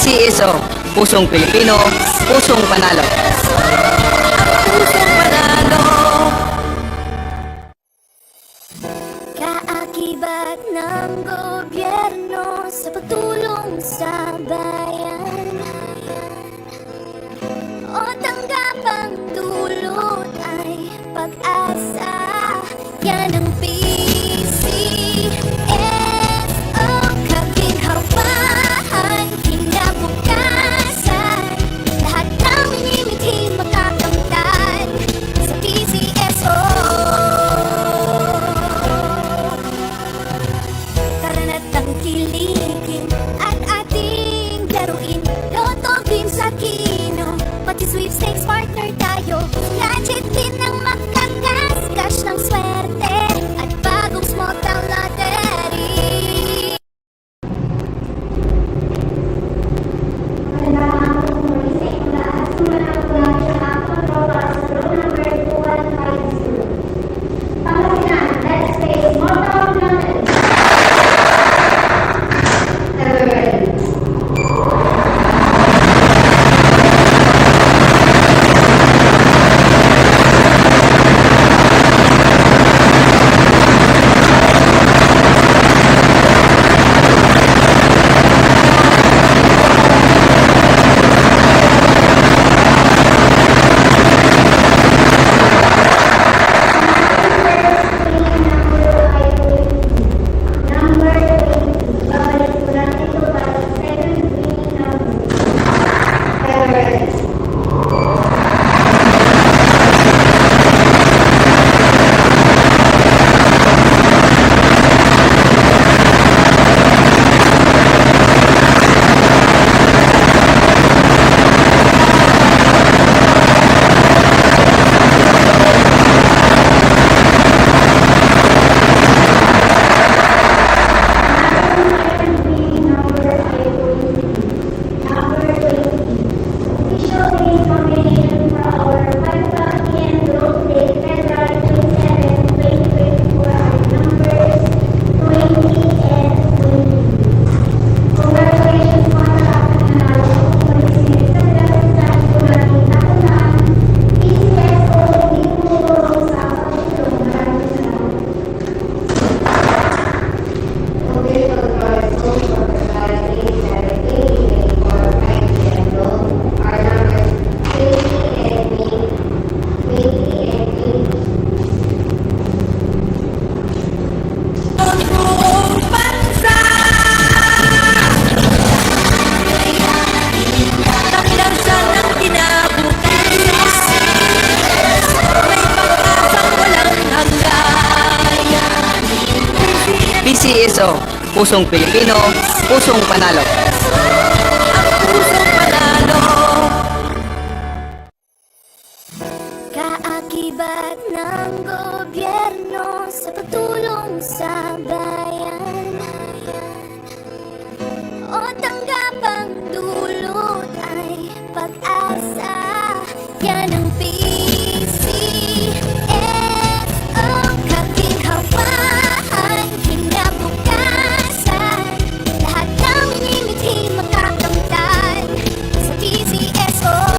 PCSO, Pusong Pilipino, Pusong Panalo. Pusong Panalo. Kaakibat ng gobyerno sa pagtulong sa bayan, o tanggapang dulot ay pag-asa. Yan ang PCSO, kaginhawaan, kinabukasan. Lahat ng minimithi makakamtan sa PCSO. Tara na't tangkilikin at ating laruin. Loto din sa kino, pati sweepstakes partner tayo. Gadget din ang makagasgas ng swerte at bagong small town lottery. PCSO, Pusong Pilipino, Pusong Panalo. Pusong Panalo. Kaakibat ng gobyerno sa pagtulong sa